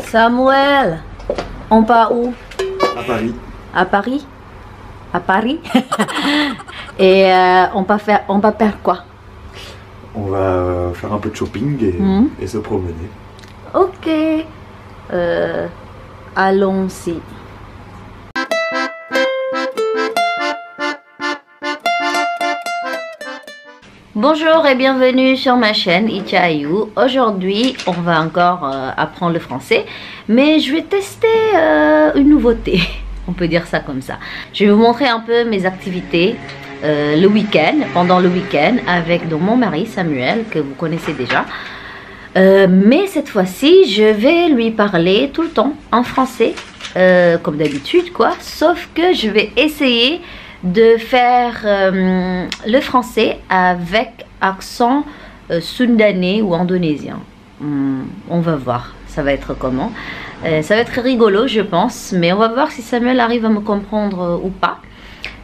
Samuel, on part où? À Paris. À Paris? À Paris? Et on va faire quoi? On va faire un peu de shopping et se promener. Ok. Allons-y. Bonjour et bienvenue sur ma chaîne Ichaayou. Aujourd'hui, on va encore apprendre le français, mais je vais tester une nouveauté. On peut dire ça comme ça. Je vais vous montrer un peu mes activités le week-end, pendant le week-end, avec donc, mon mari Samuel, que vous connaissez déjà. Mais cette fois-ci, je vais lui parler tout le temps en français, comme d'habitude, quoi. Sauf que je vais essayer de faire le français avec accent sundanais ou indonésien. On va voir, ça va être comment. Ça va être rigolo, je pense, mais on va voir si Samuel arrive à me comprendre ou pas.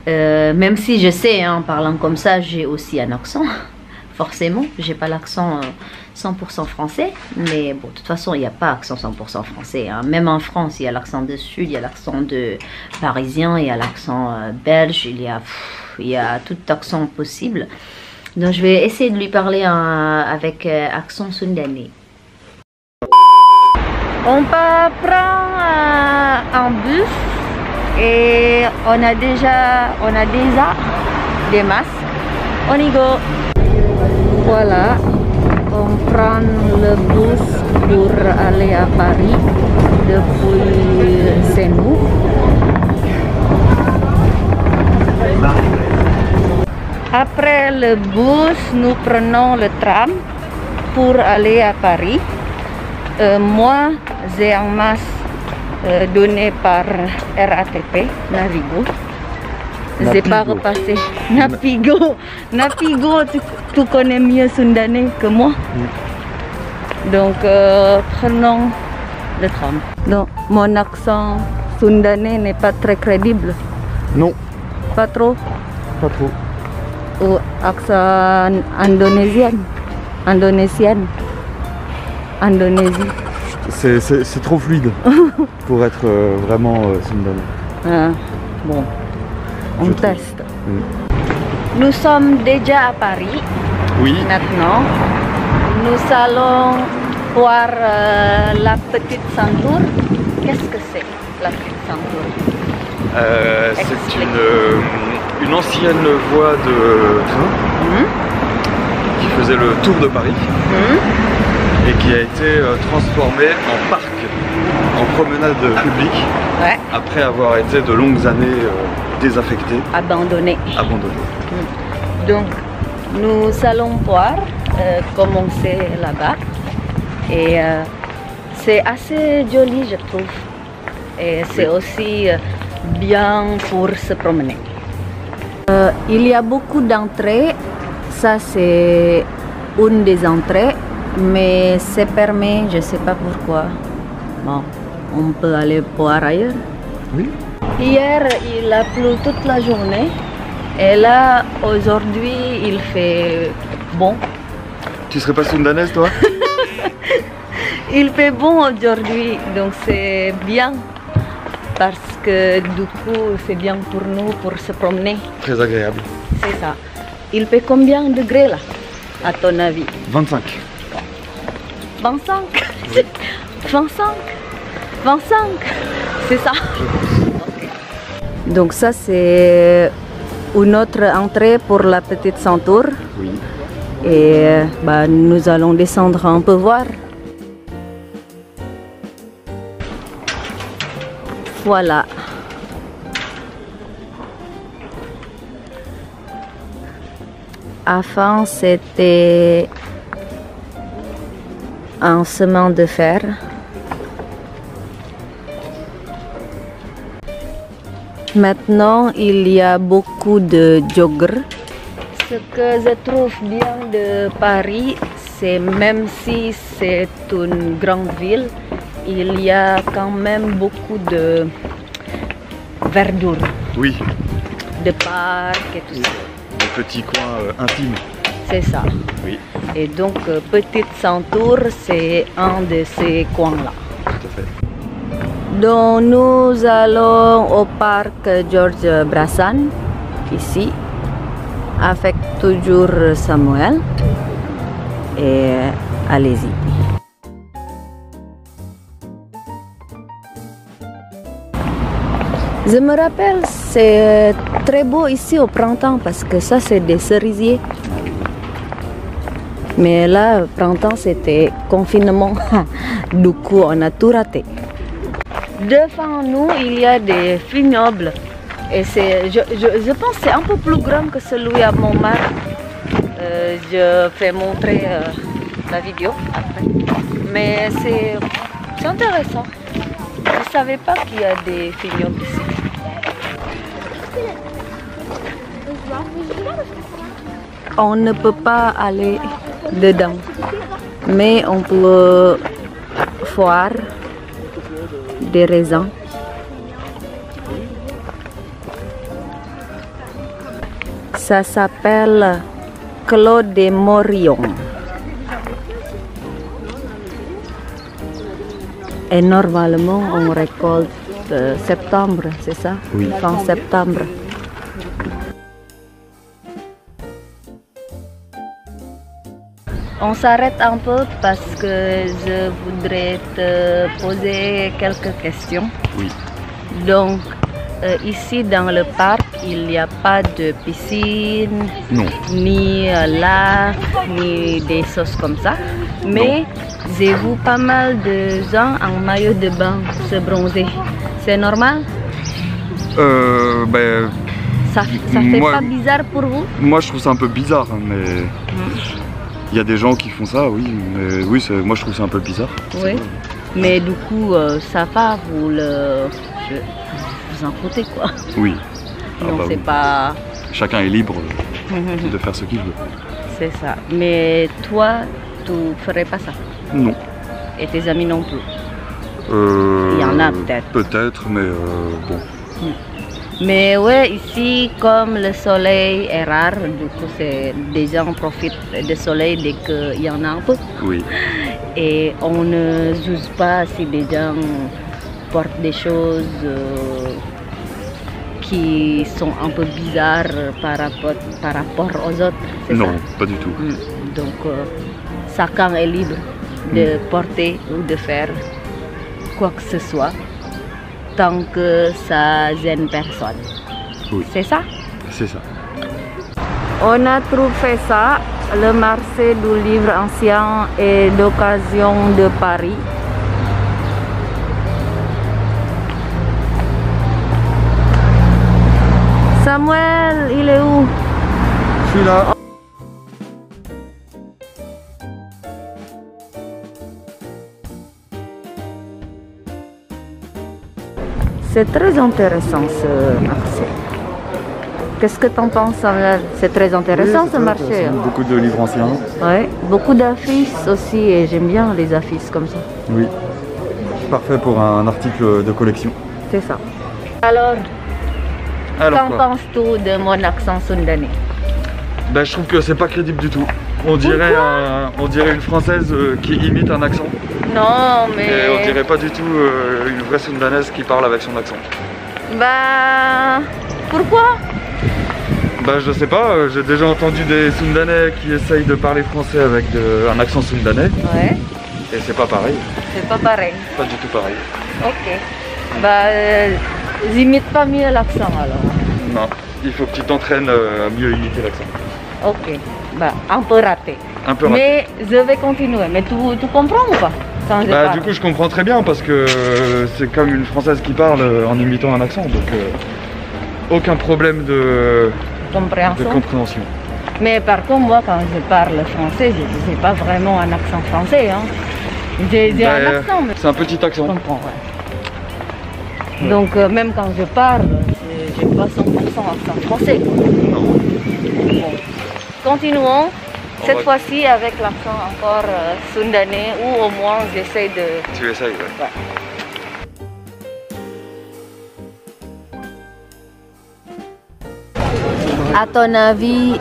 Même si je sais, en parlant comme ça, j'ai aussi un accent. Forcément, j'ai pas l'accent 100% français, mais bon, de toute façon, il n'y a pas accent 100% français. Hein. Même en France, il y a l'accent de sud, il y a l'accent de parisien, il y a l'accent belge, il y a tout accent possible. Donc, je vais essayer de lui parler avec accent sundanais. On va prendre un bus et on a déjà des masques. On y go. Voilà, on prend le bus pour aller à Paris depuis chez nous. Après le bus, nous prenons le tram pour aller à Paris. Moi, j'ai un masque donné par RATP, Navigo. Je n'ai pas repassé. Navigo. Navigo, tu connais mieux sundanais que moi. Donc, prenons le tram. Donc, mon accent sundanais n'est pas très crédible. Non. Pas trop? Pas trop. Ou accent indonésien? Indonésienne? Indonésie? C'est trop fluide pour être vraiment sundanais. Bon. On teste. Nous sommes déjà à Paris. Oui. Maintenant, nous allons voir la petite ceinture. Qu'est-ce que c'est, la petite ceinture? C'est une ancienne voie de train qui faisait le tour de Paris et qui a été transformée en parc, en promenade publique, après avoir été de longues années désaffecté. Abandonné. Donc, nous allons voir commencer là-bas. Et c'est assez joli, je trouve. Et c'est aussi bien pour se promener. Il y a beaucoup d'entrées. Ça, c'est une des entrées. Mais c'est permis, je ne sais pas pourquoi. Bon, on peut aller voir ailleurs. Oui. Hier, il a plu toute la journée et là, aujourd'hui, il fait bon. Tu serais pas sundanaise, toi? Il fait bon aujourd'hui, donc c'est bien parce que du coup, c'est bien pour nous pour se promener. Très agréable. C'est ça. Il fait combien de degrés là, à ton avis? 25. 25? Oui. 25? 25? C'est ça? Donc ça c'est une autre entrée pour la petite ceinture. Oui. Et nous allons descendre un peu voir. Voilà. Avant c'était un chemin de fer. Maintenant, il y a beaucoup de joggers. Ce que je trouve bien de Paris, c'est même si c'est une grande ville, il y a quand même beaucoup de verdure. Oui. De parcs et tout ça. Des petits coins intimes. C'est ça. Oui. Et donc, Petite Ceinture, c'est un de ces coins-là. à fait. Donc nous allons au parc Georges Brassens, ici, avec toujours Samuel. Et allez-y. Je me rappelle, c'est très beau ici au printemps parce que ça c'est des cerisiers. Mais là, printemps c'était confinement, du coup on a tout raté. Devant nous, il y a des vignobles et je pense que c'est un peu plus grand que celui à Montmartre. Je vais montrer la vidéo après. Mais c'est intéressant. Je ne savais pas qu'il y a des vignobles ici. On ne peut pas aller dedans, mais on peut voir des raisins. Ça s'appelle Clos des Morillons. Et normalement, on récolte septembre, c'est ça? Oui. Fin septembre. On s'arrête un peu parce que je voudrais te poser quelques questions. Oui. Donc, ici dans le parc, il n'y a pas de piscine, Non. ni lac, ni des choses comme ça. Mais j'ai vu pas mal de gens en maillot de bain se bronzer. C'est normal? Ben, Ça fait moi- pas bizarre pour vous? moi je trouve ça un peu bizarre, hein, mais il y a des gens qui font ça, oui. Mais oui, moi je trouve ça un peu bizarre. Oui. Mais du coup, ça va, vous en foutez quoi? Oui. Ah Non, bah c'est oui. pas... Chacun est libre de faire ce qu'il veut. C'est ça. Mais toi, tu ferais pas ça? Non. Et tes amis non plus? Il y en a peut-être. Peut-être, mais bon. Mais ouais, ici, comme le soleil est rare, du coup, des gens profitent du soleil dès qu'il y en a un peu. Oui. Et on ne juge pas si des gens portent des choses qui sont un peu bizarres par rapport aux autres. C'est Non, ça? pas du tout. Donc, chacun est libre de porter ou de faire quoi que ce soit tant que ça gêne personne. Oui. C'est ça? C'est ça. On a trouvé ça, le marché du livre ancien et d'occasion de Paris. Samuel, il est où? Je suis là. C'est très intéressant ce marché. Qu'est-ce que tu en penses, Samuel? C'est très intéressant ce marché. Hein? Beaucoup de livres anciens. Ouais, beaucoup d'affiches aussi et j'aime bien les affiches comme ça. Oui. Parfait pour un article de collection. C'est ça. Alors, qu'en quoi penses-tu de mon accent sundanais? Ben, je trouve que c'est pas crédible du tout. On dirait une française qui imite un accent. Non, mais... Et on dirait pas du tout une vraie sundanaise qui parle avec son accent. Bah... Pourquoi? Bah je sais pas, j'ai déjà entendu des sundanais qui essayent de parler français avec un accent sundanais. Ouais, Et c'est pas pareil. c'est pas pareil. Pas du tout pareil. Ok. Bah, j'imite pas mieux l'accent alors. Non, il faut que tu t'entraînes à mieux imiter l'accent. Ok. Bah, un peu raté. Un peu raté. Mais je vais continuer. Mais tu comprends ou pas quand je Bah parle? du coup je comprends très bien parce que c'est comme une française qui parle en imitant un accent. Donc aucun problème de compréhension. Mais par contre, moi, quand je parle français, je n'ai pas vraiment un accent français. Hein. J'ai un accent, mais c'est un petit je accent. comprends. Ouais. Donc, même quand je parle, je n'ai pas 100% accent français. Quoi. Non. Bon. Continuons. On Cette va- fois-ci avec l'accent encore sundanais, ou au moins j'essaie de... Tu essayes, ouais. Ouais. À ton avis,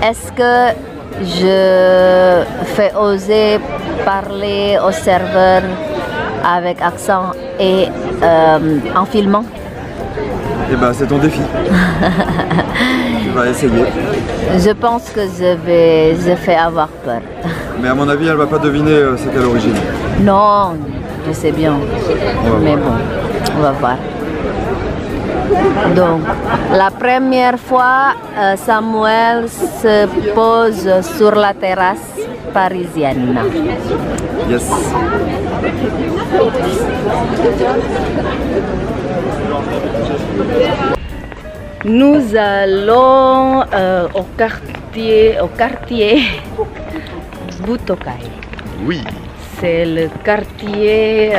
est-ce que je fais oser parler au serveur avec accent et en filmant? Eh ben c'est ton défi. Tu vas essayer. Je pense que je fais avoir peur. Mais à mon avis, elle va pas deviner c'est quelle origine. Non, je sais bien. Mais bon, on va voir. Donc, la première fois, Samuel se pose sur la terrasse parisienne. Yes. Nous allons au quartier Butokai. Oui. C'est le quartier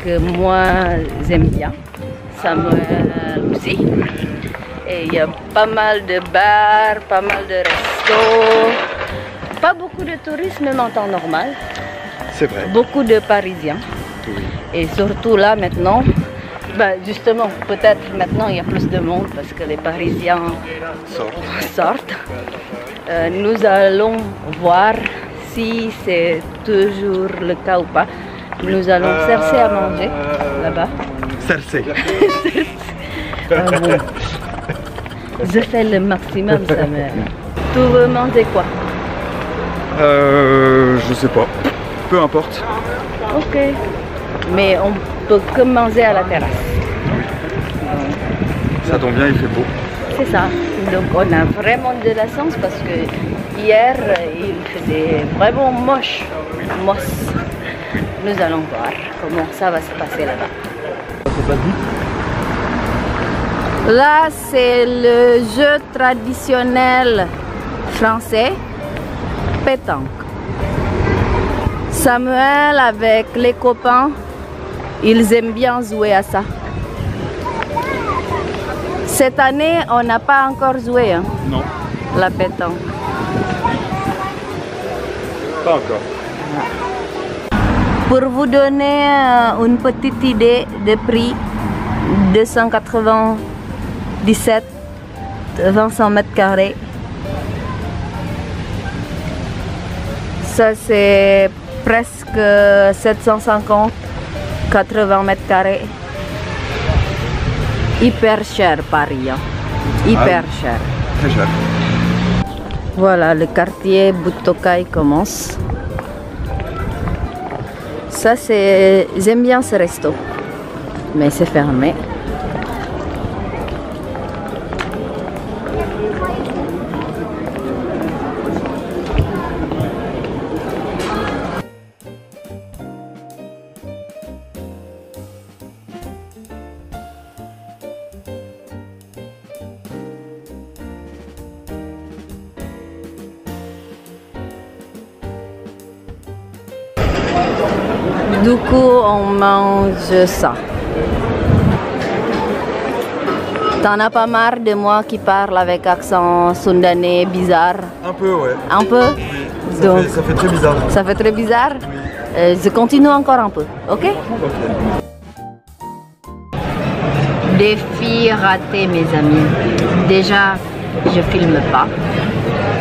que moi j'aime bien. Samuel aussi. Et il y a pas mal de bars, pas mal de restos. Pas beaucoup de touristes, même en temps normal. C'est vrai. Beaucoup de Parisiens. Oui. Et surtout là maintenant, bah justement, peut-être maintenant il y a plus de monde parce que les Parisiens sortent. Nous allons voir si c'est toujours le cas ou pas. Nous allons chercher à manger là-bas. Chercher. Bon. Je fais le maximum, ça me... Tu veux manger quoi? Je sais pas. Peu importe. Ok. Mais on peut que manger à la terrasse. Ça tombe bien, il fait beau. C'est ça. Donc on a vraiment de la chance parce que hier il faisait vraiment moche. Nous allons voir comment ça va se passer là-bas. Là c'est le jeu traditionnel français, pétanque. Samuel avec les copains, ils aiment bien jouer à ça. Cette année, on n'a pas encore joué, hein, Non. la pétanque. Pas encore. Pour vous donner une petite idée de prix, 297 200 mètres carrés. Ça c'est presque 750 80 mètres carrés. Hyper cher Paris, hein. Hyper cher. Très cher. Voilà, le quartier Butokai commence. Ça c'est... J'aime bien ce resto, mais c'est fermé. Du coup, on mange ça. T'en as pas marre de moi qui parle avec accent sundanais bizarre? Un peu, ouais. Un peu? Oui. Donc, Ça fait très bizarre. ça fait très bizarre? Oui. Je continue encore un peu, ok? Ok. Défi raté, mes amis. Déjà, je filme pas.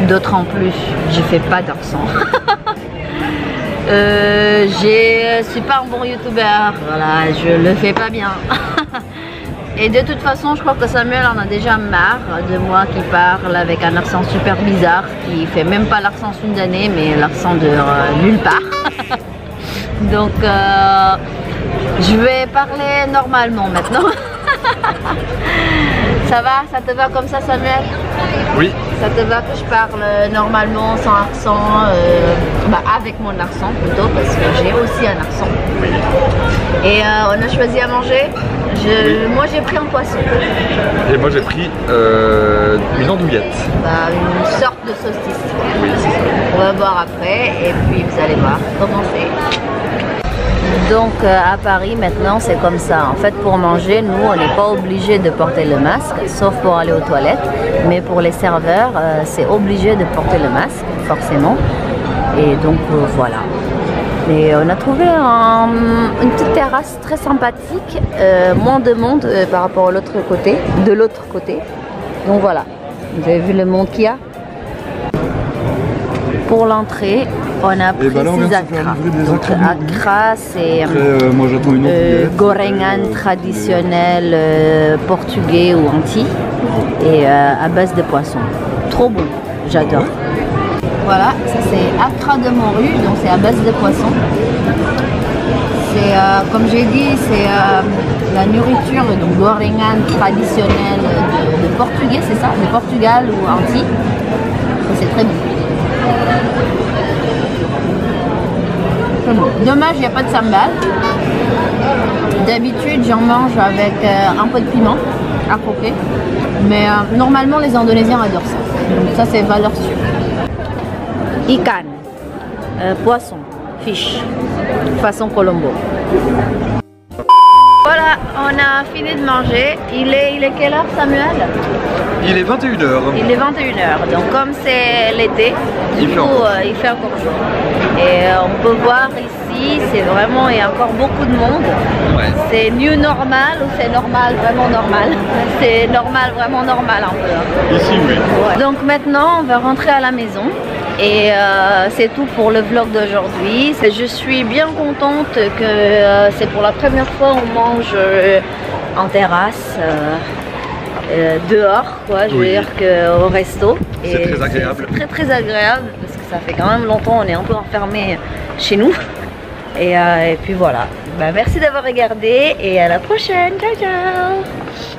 D'autres en plus, je fais pas d'accent. Je suis pas un bon youtubeur, voilà, je le fais pas bien. Et de toute façon, je crois que Samuel en a déjà marre de moi qui parle avec un accent super bizarre, qui fait même pas l'accent sundanais, mais l'accent de nulle part. Donc, je vais parler normalement maintenant. Ça va? Ça te va comme ça, Samuel? Oui. Ça te va que je parle normalement sans accent, avec mon accent plutôt, parce que j'ai aussi un accent. Et on a choisi à manger. Moi j'ai pris un poisson. Et moi j'ai pris une andouillette. Une sorte de saucisse. Oui, c'est ça. On va boire après et puis vous allez voir comment c'est. Donc à Paris maintenant c'est comme ça. En fait pour manger, nous on n'est pas obligé de porter le masque, sauf pour aller aux toilettes. Mais pour les serveurs, c'est obligé de porter le masque, forcément. Et donc voilà. Et on a trouvé une petite terrasse très sympathique, moins de monde par rapport à l'autre côté, de l'autre côté. Donc voilà, vous avez vu le monde qu'il y a. Pour l'entrée, On a pris ben là, on vient de se ces faire Accra. livrer des Donc, Accra. Accra, c'est Après, moi j'attends une autre billette. gorengan traditionnel portugais ou anti et à base de poisson. Trop bon, j'adore. Voilà, ça c'est Accra de morue, donc c'est à base de poisson. C'est comme j'ai dit, c'est la nourriture donc gorengan traditionnelle de portugais, c'est ça, de Portugal ou anti. C'est très bon. Dommage, il n'y a pas de sambal. D'habitude, j'en mange avec un peu de piment à côté. Mais normalement, les Indonésiens adorent ça. Donc ça, c'est valeur sûre. Ikan, poisson, fish, façon Colombo. Voilà, on a fini de manger. Il est quelle heure, Samuel? Il est 21h. Il est 21h, donc comme c'est l'été, du coup il fait encore chaud. Et on peut voir ici, c'est vraiment, il y a encore beaucoup de monde. Ouais. C'est new normal ou c'est normal, vraiment normal? C'est normal, vraiment normal un peu. Hein. Ici, oui. Ouais. Donc maintenant, on va rentrer à la maison. Et c'est tout pour le vlog d'aujourd'hui. Je suis bien contente que c'est pour la première fois on mange en terrasse. Dehors quoi, je veux dire qu'au resto. C'est très agréable. C'est très agréable parce que ça fait quand même longtemps on est un peu enfermé chez nous. Et puis voilà. Bah, merci d'avoir regardé et à la prochaine. Ciao ciao.